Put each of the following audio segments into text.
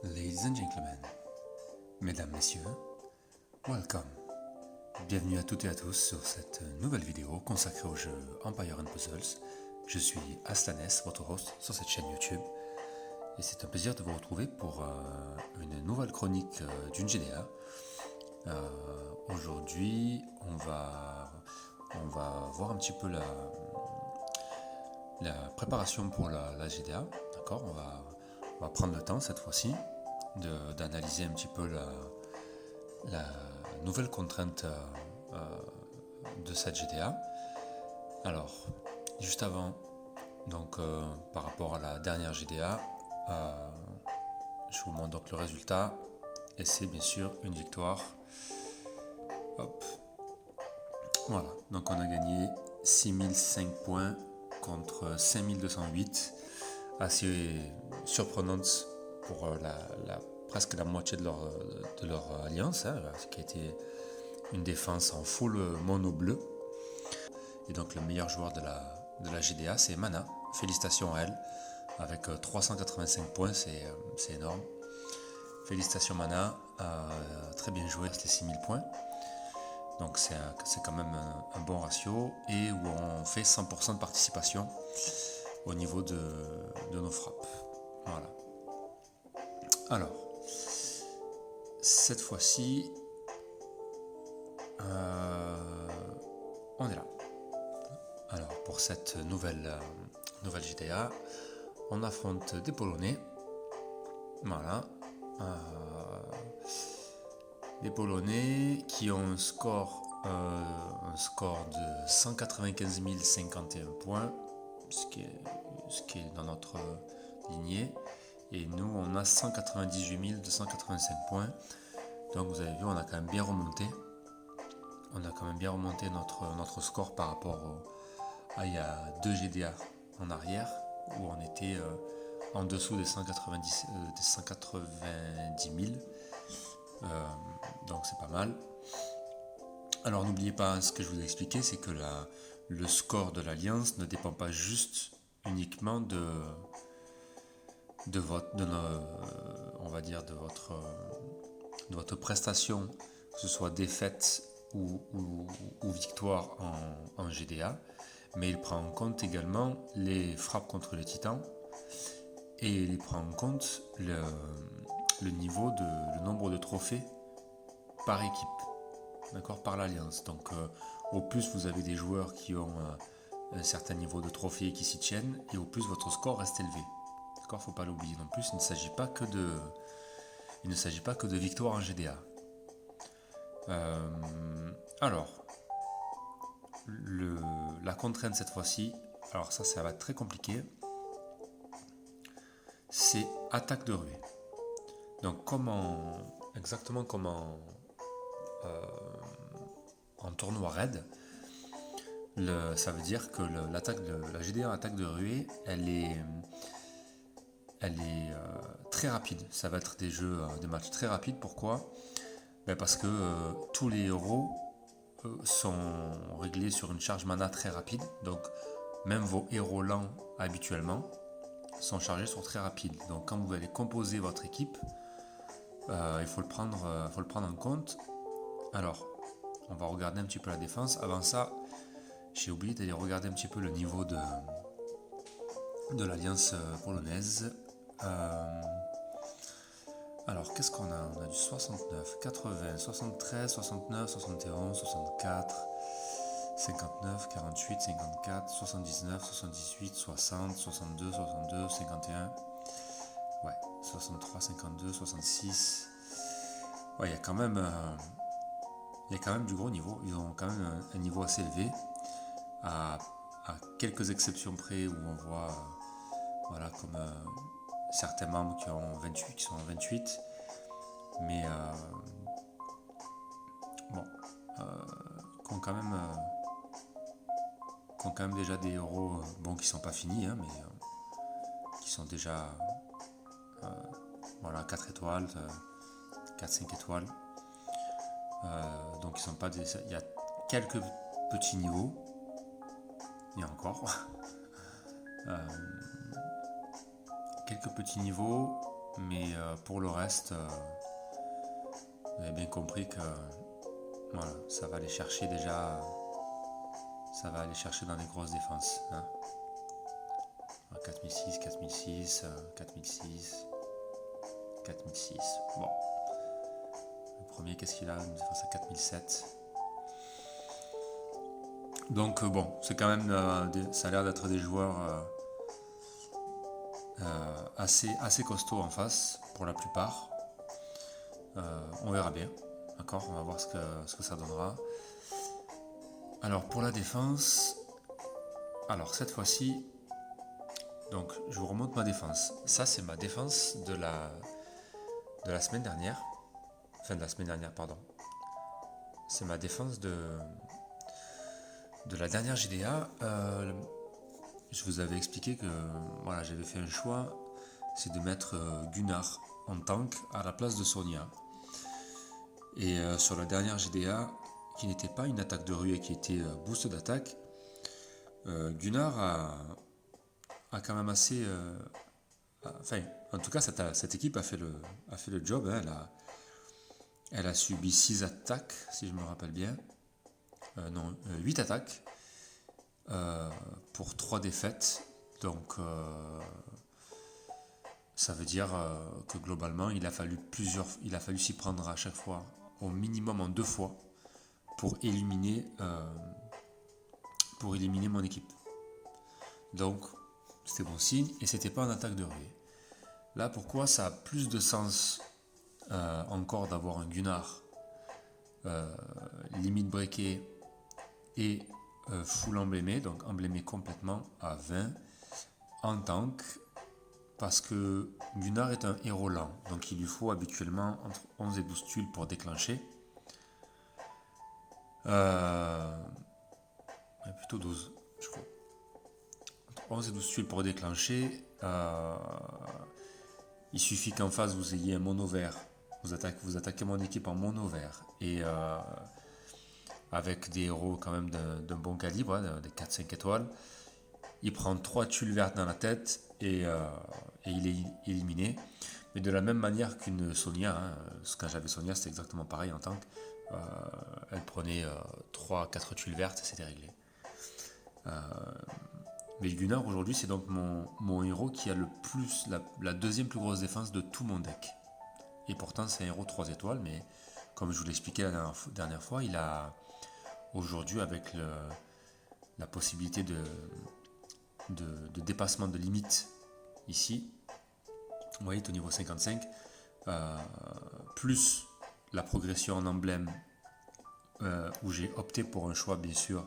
Ladies and gentlemen, mesdames, messieurs, welcome. Bienvenue à toutes et à tous sur cette nouvelle vidéo consacrée au jeu Empire & Puzzles. Je suis Aslanes, votre host sur cette chaîne YouTube, et c'est un plaisir de vous retrouver pour une nouvelle chronique d'une GDA. Aujourd'hui, on va voir un petit peu la préparation pour la GDA. D'accord, on va prendre le temps cette fois-ci d'analyser un petit peu la nouvelle contrainte de cette GDA. Alors, juste avant, donc par rapport à la dernière GDA, je vous montre donc le résultat, et c'est bien sûr une victoire. Hop. Voilà, donc on a gagné 6005 points contre 5208, assez surprenante pour presque la moitié de leur alliance, ce qui a été une défense en full mono bleu. Et donc le meilleur joueur de la GDA, c'est Mana. Félicitations à elle, avec 385 points, c'est énorme. Félicitations Mana, très bien joué, c'était 6000 points. Donc c'est quand même un bon ratio, et où on fait 100% de participation au niveau de nos frappes. Voilà. Alors, cette fois-ci, on est là. Alors, pour cette nouvelle GTA, on affronte des Polonais. Voilà. Des Polonais qui ont un score de 195 051 points, ce qui est dans notre lignée. Et nous, on a 198 285 points. Donc vous avez vu, on a quand même bien remonté. On a quand même bien remonté notre score par rapport à il y a 2 GDA en arrière, où on était en dessous des 190 000. Donc c'est pas mal. Alors n'oubliez pas ce que je vous ai expliqué, c'est que le score de l'Alliance ne dépend pas juste uniquement de votre prestation, que ce soit défaite ou victoire en GDA, mais il prend en compte également les frappes contre les titans, et il prend en compte le nombre de trophées par équipe, d'accord, par l'Alliance. Donc au plus vous avez des joueurs qui ont un certain niveau de trophées qui s'y tiennent, et au plus votre score reste élevé. D'accord, faut pas l'oublier non plus, il ne s'agit pas que de victoire en GDA. Alors, la contrainte cette fois-ci, alors ça va être très compliqué, c'est attaque de ruée. Donc exactement comme en tournoi raid, ça veut dire que la GDA attaque de ruée, elle est très rapide. Ça va être des matchs très rapides. Pourquoi ? Parce que tous les héros sont réglés sur une charge mana très rapide. Donc même vos héros lents habituellement sont chargés sur très rapide. Donc quand vous allez composer votre équipe, il faut le prendre en compte. Alors, on va regarder un petit peu la défense. Avant ça, j'ai oublié d'aller regarder un petit peu le niveau de l'alliance polonaise. Alors, qu'est-ce qu'on a ? On a du 69, 80, 73, 69, 71, 64, 59, 48, 54, 79, 78, 60, 62, 62, 51, ouais, 63, 52, 66. Ouais, il y a quand même du gros niveau. Ils ont quand même un niveau assez élevé, à quelques exceptions près où on voit, voilà, comme certains membres qui sont en 28, mais bon, qui ont quand même déjà des héros qui sont pas finis, mais qui sont déjà voilà, 4 étoiles, 4-5 étoiles. Donc ils sont pas il y a quelques petits niveaux, il y a encore quelques petits niveaux, Mais pour le reste, vous avez bien compris que voilà, ça va aller chercher déjà, ça va aller chercher dans les grosses défenses. Hein. 4006, 4006, 4006, 4006. Bon, le premier, qu'est-ce qu'il a? Une défense à 4007. Donc bon, c'est quand même, ça a l'air d'être des joueurs assez costauds en face, pour la plupart. On verra bien, d'accord. On va voir ce que ça donnera. Alors pour la défense, alors cette fois-ci, donc je vous remonte ma défense. Ça c'est ma défense de la semaine dernière. Enfin de la semaine dernière, pardon. C'est ma défense de la dernière GDA. Je vous avais expliqué que voilà, j'avais fait un choix, c'est de mettre Gunnar en tank à la place de Sonia. Et sur la dernière GDA, qui n'était pas une attaque de rue et qui était boost d'attaque, Gunnar a quand même assez... enfin, en tout cas, cette équipe a fait le job. Hein, elle a subi 6 attaques, si je me rappelle bien. Non, 8 attaques pour 3 défaites. Donc, ça veut dire que globalement, il a fallu s'y prendre à chaque fois, au minimum en 2 fois, pour éliminer mon équipe. Donc, c'était bon signe, et c'était pas en attaque de ruée. Là, pourquoi ça a plus de sens encore d'avoir un Gunnar limite breaké et full emblémé, donc emblémé complètement à 20 en tank, parce que Gunnar est un héros lent, donc il lui faut habituellement entre 11 et 12 tuiles pour déclencher. Plutôt 12, je crois. Entre 11 et 12 tuiles pour déclencher. Il suffit qu'en face vous ayez un mono vert. Vous attaquez mon équipe en mono vert. Et avec des héros quand même d'un bon calibre, hein, des 4-5 étoiles. Il prend 3 tuiles vertes dans la tête et il est éliminé. Mais de la même manière qu'une Sonia, hein, quand j'avais Sonia c'était exactement pareil en tank. Elle prenait 3-4 tuiles vertes et c'était réglé. Mais Gunnar aujourd'hui c'est donc mon héros qui a le plus la deuxième plus grosse défense de tout mon deck. Et pourtant c'est un héros 3 étoiles, mais comme je vous l'expliquais la dernière fois, il a aujourd'hui avec la possibilité de dépassement de limite ici, vous voyez, au niveau 55, plus la progression en emblème où j'ai opté pour un choix bien sûr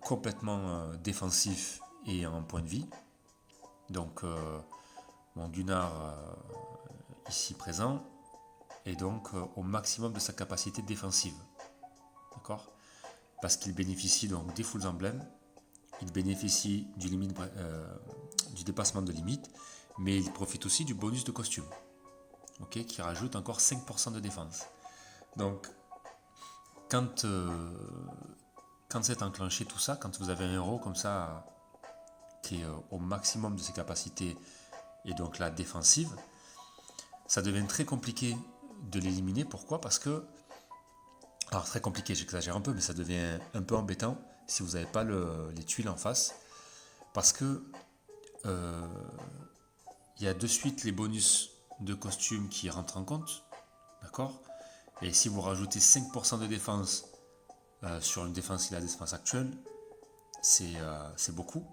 complètement défensif et en point de vie. Donc mon Gunnar ici présent est donc au maximum de sa capacité défensive, d'accord, parce qu'il bénéficie donc des full emblèmes, il bénéficie du dépassement de limite, mais il profite aussi du bonus de costume, okay, qui rajoute encore 5% de défense. Donc quand c'est enclenché tout ça, quand vous avez un héros comme ça qui est au maximum de ses capacités et donc la défensive, ça devient très compliqué de l'éliminer. Pourquoi? Parce que, alors très compliqué, j'exagère un peu, mais ça devient un peu embêtant si vous n'avez pas les tuiles en face, parce que il y a de suite les bonus de costume qui rentrent en compte, d'accord? Et si vous rajoutez 5% de défense sur une défense qui est la défense actuelle, c'est beaucoup.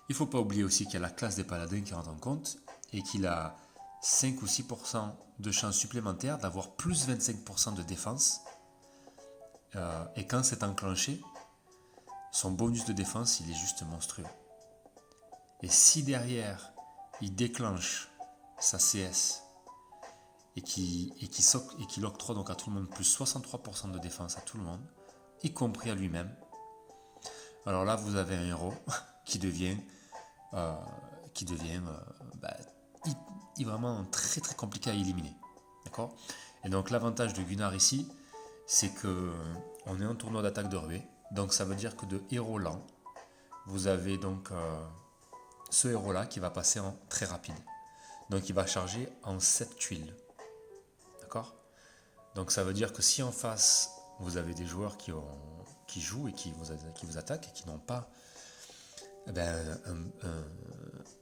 Il ne faut pas oublier aussi qu'il y a la classe des paladins qui rentre en compte et qu'il a 5 ou 6% de chance supplémentaire d'avoir plus 25% de défense. Et quand c'est enclenché, son bonus de défense, il est juste monstrueux. Et si derrière, il déclenche sa CS et qu'il octroie donc à tout le monde plus 63% de défense à tout le monde, y compris à lui-même, alors là, vous avez un héros qui devient vraiment très très compliqué à éliminer. D'accord? Et donc l'avantage de Gunnar ici, c'est que on est en tournoi d'attaque de ruée, donc ça veut dire que de héros lent, vous avez donc ce héros là qui va passer en très rapide. Donc il va charger en 7 tuiles. D'accord? Donc ça veut dire que si en face, vous avez des joueurs qui jouent et qui vous attaquent et qui n'ont pas eh ben,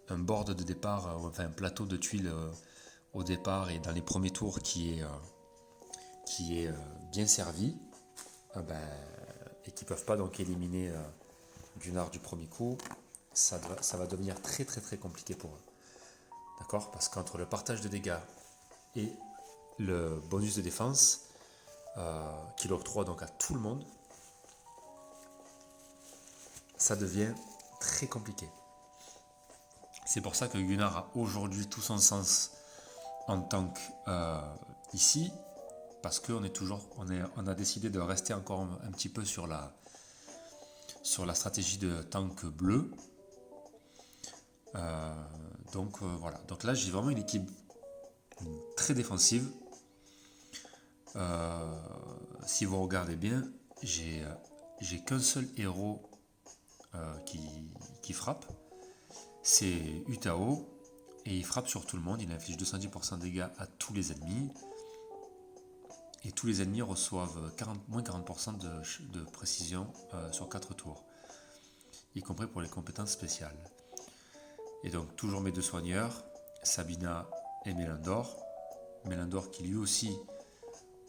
un board de départ, enfin un plateau de tuiles au départ et dans les premiers tours qui est bien servi, et qui ne peuvent pas donc éliminer Gunnar du premier coup, ça va devenir très très très compliqué pour eux. D'accord? Parce qu'entre le partage de dégâts et le bonus de défense, qu'il octroie donc à tout le monde, ça devient très compliqué. C'est pour ça que Gunnar a aujourd'hui tout son sens en tant qu'ici, parce qu'on on a décidé de rester encore un petit peu sur la stratégie de tank bleu. Voilà. Donc là, j'ai vraiment une équipe très défensive. Si vous regardez bien, j'ai qu'un seul héros qui frappe. C'est Utao. Et il frappe sur tout le monde. Il inflige 210% de dégâts à tous les ennemis. Et tous les ennemis reçoivent moins 40% de précision sur 4 tours. Y compris pour les compétences spéciales. Et donc toujours mes deux soigneurs, Sabina et Mélandor. Mélandor qui lui aussi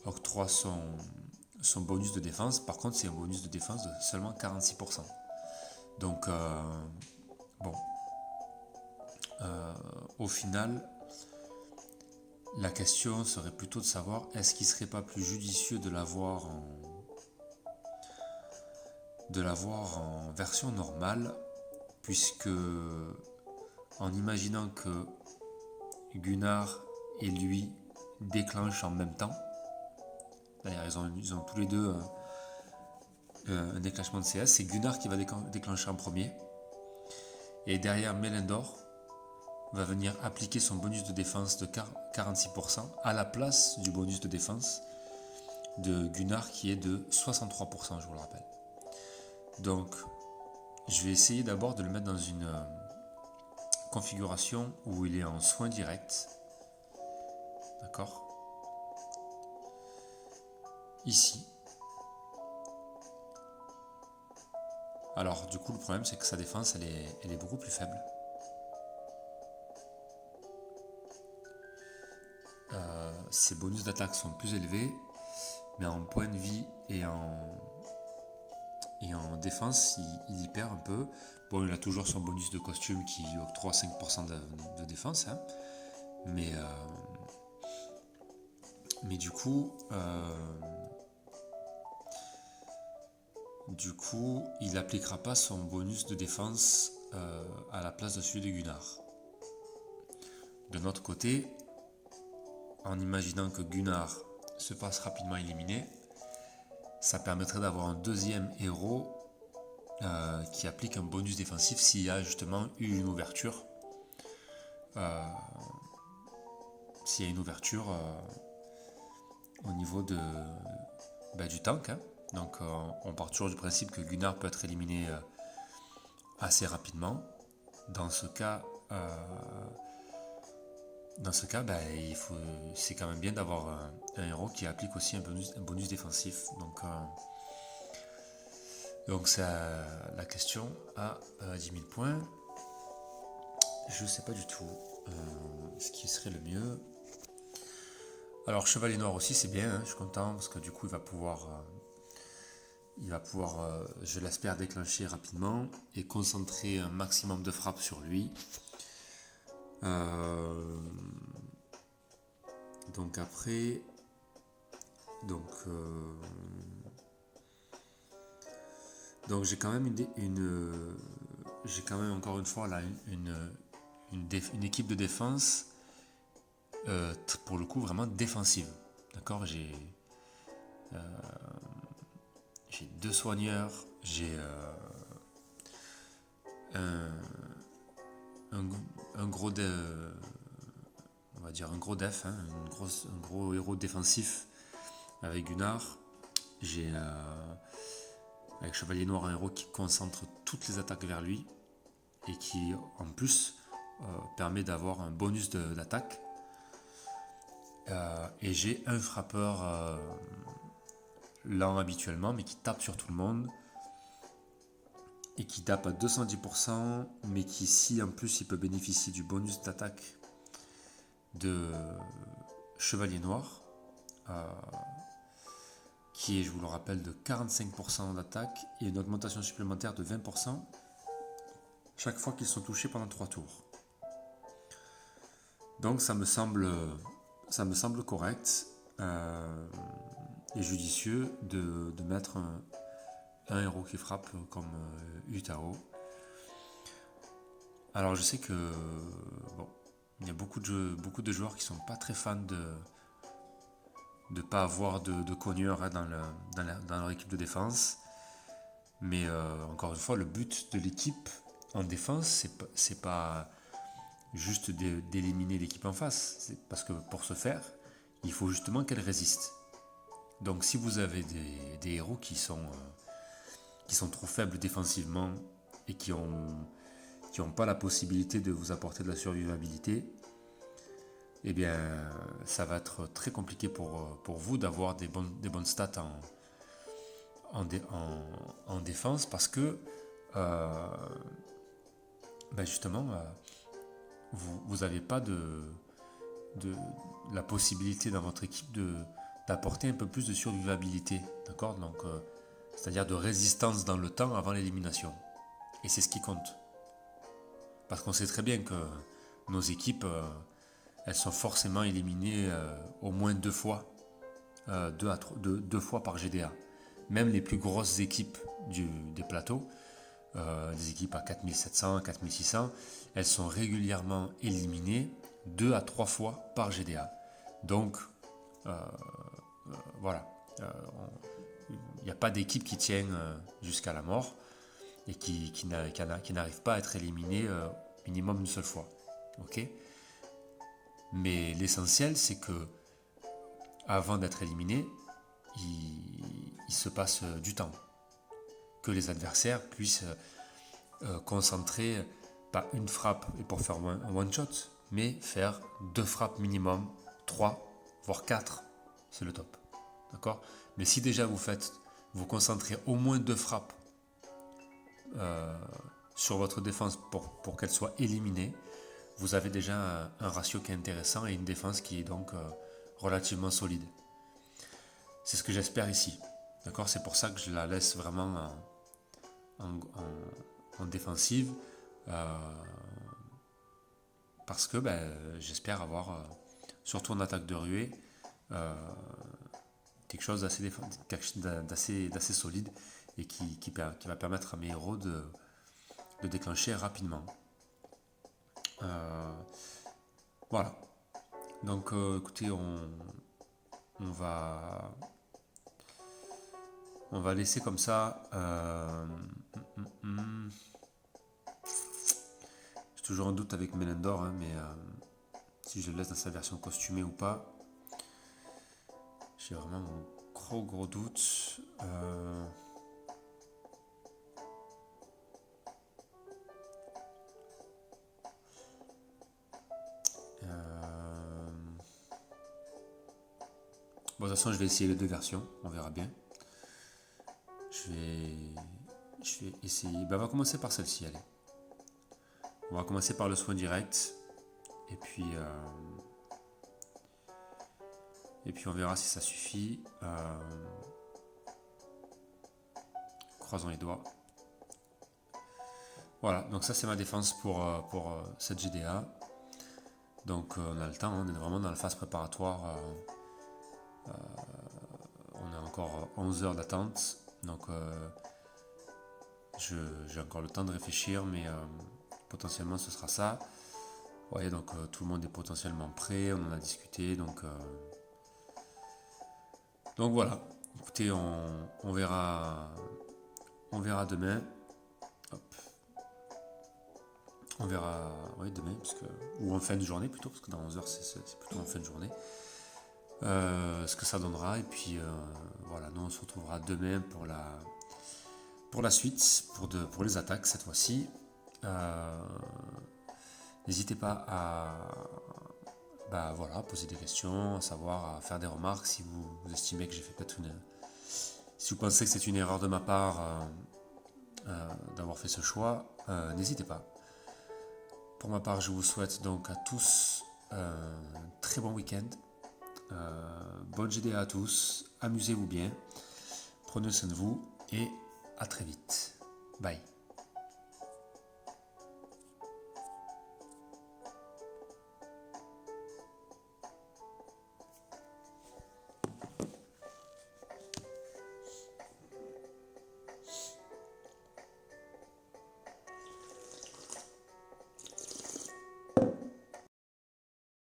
octroie son bonus de défense. Par contre, c'est un bonus de défense de seulement 46%. Donc, au final, la question serait plutôt de savoir est-ce qu'il ne serait pas plus judicieux de l'avoir en version normale, puisque en imaginant que Gunnar et lui déclenchent en même temps, d'ailleurs ils ont tous les deux un déclenchement de CS, c'est Gunnar qui va déclencher en premier, et derrière Mélandor va venir appliquer son bonus de défense de 46% à la place du bonus de défense de Gunnar qui est de 63%, je vous le rappelle. Donc je vais essayer d'abord de le mettre dans une configuration où il est en soin direct. D'accord? Ici. Alors du coup le problème c'est que sa défense elle est beaucoup plus faible. Ses bonus d'attaque sont plus élevés, mais en points de vie et en défense, il y perd un peu. Bon, il a toujours son bonus de costume qui octroie 5% de défense, hein. Mais du coup, il n'appliquera pas son bonus de défense à la place de celui de Gunnar. De notre côté, en imaginant que Gunnar se fasse rapidement éliminer, ça permettrait d'avoir un deuxième héros qui applique un bonus défensif s'il y a justement eu une ouverture. S'il y a une ouverture au niveau du tank, hein. Donc on part toujours du principe que Gunnar peut être éliminé assez rapidement. Dans ce cas, c'est quand même bien d'avoir un héros qui applique aussi un bonus défensif. Donc c'est la question à 10 000 points. Je ne sais pas du tout ce qui serait le mieux. Alors Chevalier Noir aussi c'est bien, hein, je suis content parce que du coup il va pouvoir, je l'espère, déclencher rapidement et concentrer un maximum de frappes sur lui. Donc après, donc j'ai quand même j'ai quand même encore une fois là une équipe de défense pour le coup vraiment défensive. D'accord, j'ai deux soigneurs, j'ai un gros on va dire un gros def, hein, un gros héros défensif avec Gunnar. J'ai avec Chevalier Noir un héros qui concentre toutes les attaques vers lui et qui en plus permet d'avoir un bonus d'attaque. Et j'ai un frappeur lent habituellement, mais qui tape sur tout le monde. Et qui tape à 210%, mais qui, si en plus il peut bénéficier du bonus d'attaque de Chevalier Noir, qui est, je vous le rappelle, de 45% d'attaque et une augmentation supplémentaire de 20% chaque fois qu'ils sont touchés pendant 3 tours. Donc ça me semble correct et judicieux de mettre un héros qui frappe comme Utao. Alors je sais que il y a beaucoup de joueurs qui sont pas très fans de ne pas avoir de cogneur dans leur équipe de défense. Mais encore une fois, le but de l'équipe en défense, c'est pas juste d'éliminer l'équipe en face. C'est parce que pour ce faire, il faut justement qu'elle résiste. Donc si vous avez des héros qui sont trop faibles défensivement et qui n'ont pas la possibilité de vous apporter de la survivabilité, eh bien ça va être très compliqué pour vous d'avoir des bonnes stats en défense, parce que justement vous n'avez pas de la possibilité dans votre équipe d'apporter un peu plus de survivabilité, d'accord, donc c'est-à-dire de résistance dans le temps avant l'élimination. Et c'est ce qui compte. Parce qu'on sait très bien que nos équipes, elles sont forcément éliminées au moins 2 fois, 2 fois par GDA. Même les plus grosses équipes des plateaux, des équipes à 4700, 4600, elles sont régulièrement éliminées 2 à 3 fois par GDA. Donc, voilà. Il n'y a pas d'équipe qui tient jusqu'à la mort et qui n'arrive pas à être éliminée minimum une seule fois. Okay, mais l'essentiel, c'est que avant d'être éliminé, il se passe du temps. Que les adversaires puissent concentrer pas une frappe et pour faire un one-shot, mais faire 2 frappes minimum, 3, voire 4, c'est le top. D'accord ? Mais si déjà vous concentrez au moins 2 frappes sur votre défense pour qu'elle soit éliminée, vous avez déjà un ratio qui est intéressant et une défense qui est donc relativement solide. C'est ce que j'espère ici. D'accord ? C'est pour ça que je la laisse vraiment en défensive, parce que j'espère avoir, surtout en attaque de ruée, quelque chose d'assez solide et qui va permettre à mes héros de déclencher rapidement. Voilà. Donc écoutez, on va laisser comme ça. J'ai toujours un doute avec Melendor, mais si je le laisse dans sa version costumée ou pas, j'ai vraiment un gros doute. Bon, de toute façon, je vais essayer les 2 versions, on verra bien. Je vais essayer. On va commencer par celle-ci, allez. On va commencer par le soin direct. Et puis on verra si ça suffit. Croisons les doigts. Voilà, donc ça c'est ma défense pour cette GDA. Donc on a le temps, on est vraiment dans la phase préparatoire. On a encore 11 heures d'attente. Donc j'ai encore le temps de réfléchir, mais potentiellement ce sera ça. Vous voyez, donc tout le monde est potentiellement prêt, on en a discuté, donc voilà. Écoutez, on verra demain. Hop. On verra demain, ou en fin de journée plutôt, parce que dans 11 heures c'est plutôt en fin de journée. Ce que ça donnera, et puis voilà, nous on se retrouvera demain pour la suite, pour les attaques cette fois-ci. N'hésitez pas à voilà, poser des questions, à savoir, à faire des remarques si vous estimez que j'ai fait peut-être une... Si vous pensez que c'est une erreur de ma part d'avoir fait ce choix, n'hésitez pas. Pour ma part, je vous souhaite donc à tous un très bon week-end. Bonne GDA à tous, amusez-vous bien, prenez soin de vous et à très vite. Bye.